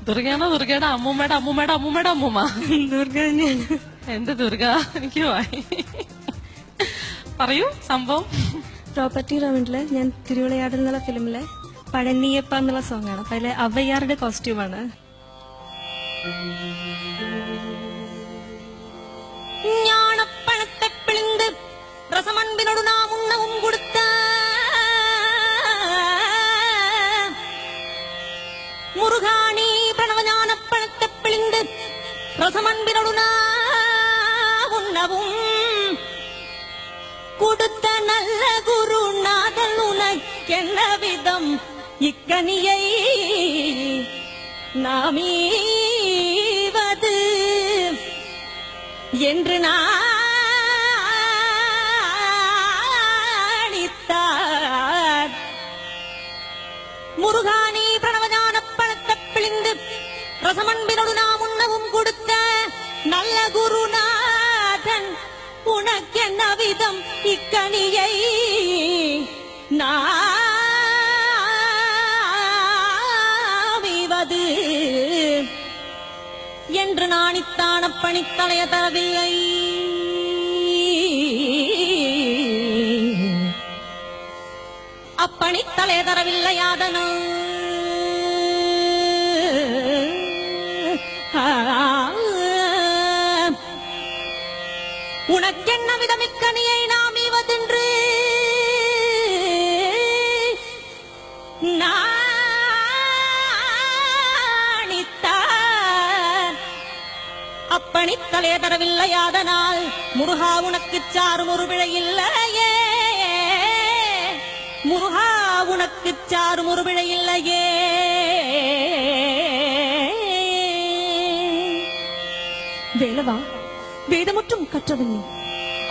ദുർഗയാണോ ദുർഗയുടെ അമ്മൂമ്മയുടെ അമ്മൂമ്മയുടെ അമ്മൂമ്മയുടെ അമ്മൂമ്മ? ദുർഗ തന്നെയാണ്. എന്ത് ദുർഗ? എനിക്ക് വായി പറയൂ സംഭവം. പ്രോപ്പർട്ടി റൗണ്ടില് ഞാൻ തിരുവിളയാട് എന്നുള്ള ഫിലിമിലെ പഴനിയപ്പ എന്നുള്ള സോങ് ആണ്. അപ്പൊ അതിലെ അവയ്യാറുടെ കോസ്റ്റ്യൂമാണ്. ஞானப்பழத்தை பிழிந்து ரசமன்பினோடு நாம் உண்ணவும் கொடுத்த முருகாணி பிரணவ ஞானப்பழத்தை பிழிந்து ரசமன்பினோடு நாம் உண்ணவும் கொடுத்த நல்ல குருநாதன் உனக்கென்ன விதம் இக்கனியை நாமீவது என்று நாணித்தார். முருகானி பிரணவஞான பழத்தை பிழிந்து ரசமன்பினோடு நாம் உண்ணவும் கொடுத்த நல்ல குருநாதன் உனக்கென்ன விதம் இக்கனியை நாமிவது என்று நாணித்தான பணித்தலைய தரவில்லை. அப்பணித்தலைய தரவில்லையாதனோ உனக்கென்ன விதமிக்கனியை நாம் இவதென்று நாணித்தார். அப்பணித்தலே தரவில்லையாதனால் முருகா உனக்குச் சாரும் ஒரு பிழையில்லையே, முருகா உனக்குச் சாரும் ஒரு பிழையில்லையே. வேலவா, வேதமுற்றும் கற்றவன் நீ.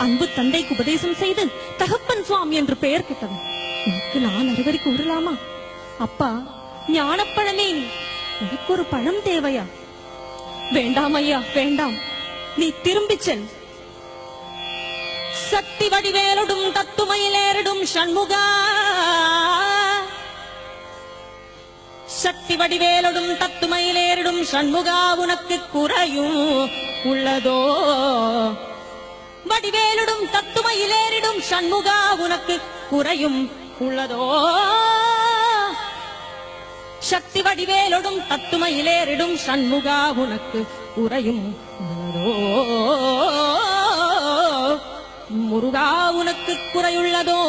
அன்பு தந்தைக்கு உபதேசம் செய்து தகப்பன் சுவாமி என்று பெயர் கேட்டவன். உனக்கு நான் அறிவுரை கூறலாமா? அப்பா, ஞானப்பழமே நீ. உனக்கு ஒரு பழம் தேவையா? வேண்டாம் ஐயா, வேண்டாம். நீ திரும்பிச் செல். சக்தி வடிவேலோடும் தத்துமையிலேறிடும் சண்முகா, சக்தி வடிவேலோடும் தத்துமையிலேறிடும் சண்முகா உனக்கு குறையும் உள்ளதோ? வடிவேலுடும் தத்துமையிலேறிடும் சண்முகா உனக்கு குறையும் உள்ளதோ? சக்தி வடிவேலோடும் தத்துமையிலேறிடும் சண்முகா உனக்கு குறையும் உள்ளதோ? முருகா உனக்கு குறையுள்ளதோ?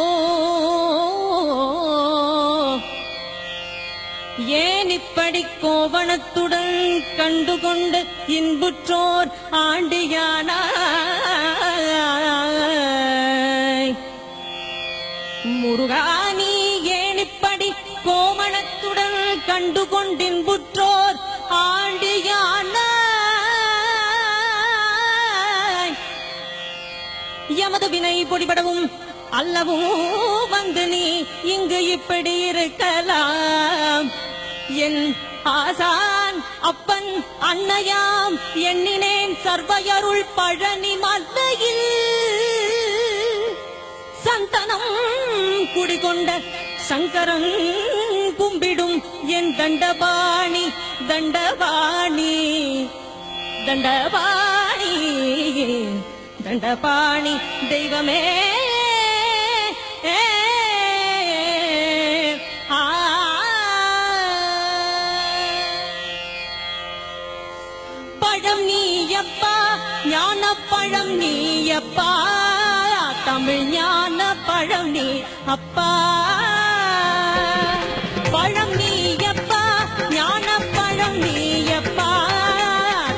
ஏன் இப்படி கோவணத்துடன் கண்டுகொண்டு இன்புற்றோர் ஆண்டியானாய்? முருகா நீ ஏன் இப்படி கோமணத்துடன் கண்டுகொண்டு இன்புற்றோர் ஆண்டியானாய்? எமது வினை பொடிபடவும் அல்லவும் வந்து நீ இங்கு இப்படி இருக்கலாம். என் ஆசான் அப்பன் அன்னையாம் எண்ணினேன் சர்வையருள் பழனி மலையில் சந்தனம் குடிகொண்ட சங்கரன் கும்பிடும் என் தண்டபாணி தண்டபாணி தண்டபாணி தண்டபாணி தெய்வமே. பழம் நீயப்பா, ஞான பழம் நீயப்பா, தமிழ் ஞான பழம் நீ அப்பா. பழம் நீயப்பா, ஞான பழம் நீயப்பா,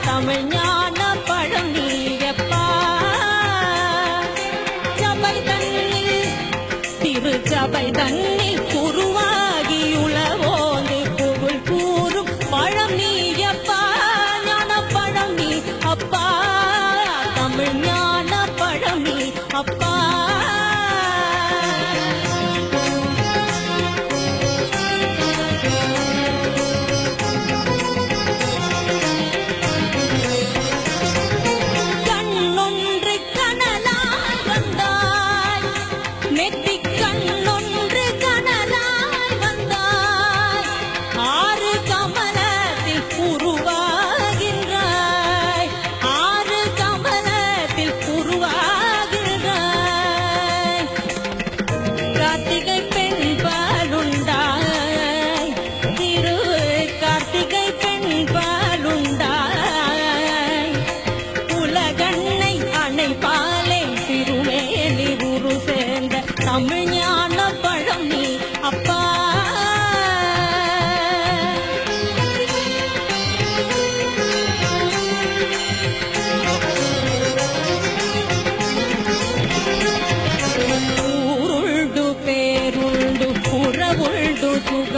தமிழ் ஞான பழம் நீயப்பா. சபை தன்னில் திருச்சபை தன்னில் உருவாகி உளவோந்து புகழ் கூறும் பழம் நீயப்பா, ஞான பழம் நீ அப்பா, தமிழ் ஞான பழம் நீ அப்பா. கண்ணொன்று கனலாய் வந்தாய், நெற்றிக் கண்ணொன்று கன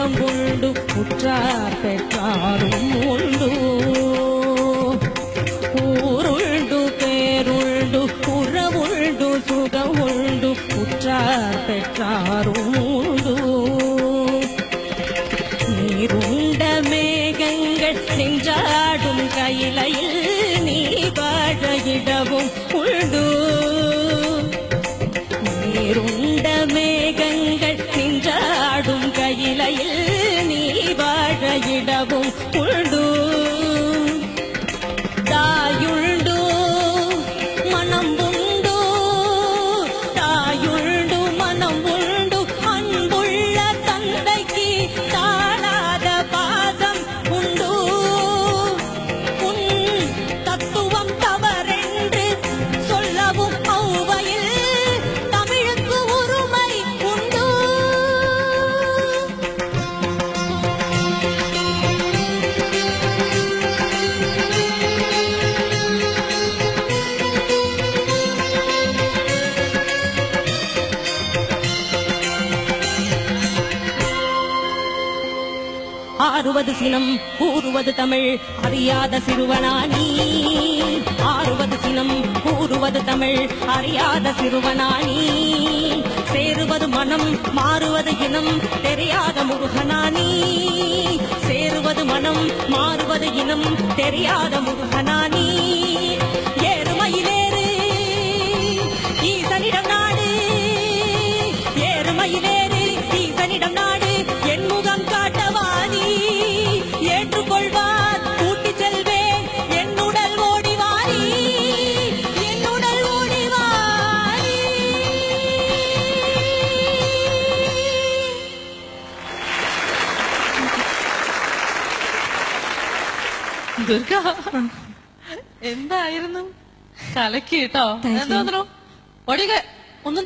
சுகம் உண்டு உற்றார் பெற்றாரும் உண்டு ஊருண்டு பேருண்டு உறவுண்டு சுகம் உண்டு உற்றார் பெற்றாரும் உண்டு நீருண்ட மேகங்கள் நெஞ்சாடும் கையிலையில் நீ வாழ இடவும் உண்டு நீருண்ட மேகங்கள் நெஞ்சாடும் கையிலையில் நீ வாழ இடவும் உண்டு தாயுண்டு மனம் உண்டு தாயுண்டு மனம் உண்டு அன்புள்ள தந்தைக்கு தாழாத பாசம் உண்டு உன் தத்துவம் தவறென்று சொல்லவும் ஔவையில் தமிழுக்கு உரிமை உண்டு ஆறுவது சினம் கூறுவது தமிழ் அறியாத சிறுவனானி ஆறுவது சினம் கூறுவது தமிழ் அறியாத சிறுவனானி சேருவது மனம் மாறுவது இனம் தெரியாத முருகனானி சேருவது மனம் மாறுவது இனம் தெரியாத முருகனானி ஏறுமயிலேறு ஈசனிடம் நாடு ஏறுமயிலேறு ஈசனிடம் நாடு என் முகம் காட்டவானி ஏற்றுக்கொள்வார் கூட்டி செல்வேன் என்னுடல் ஓடிவாரி என்னுடல் ஓடிவாரி ദുർഗ എന്തായിരുന്നു കലക്കി കേട്ടോ Thank you. എന്താ ഒന്നും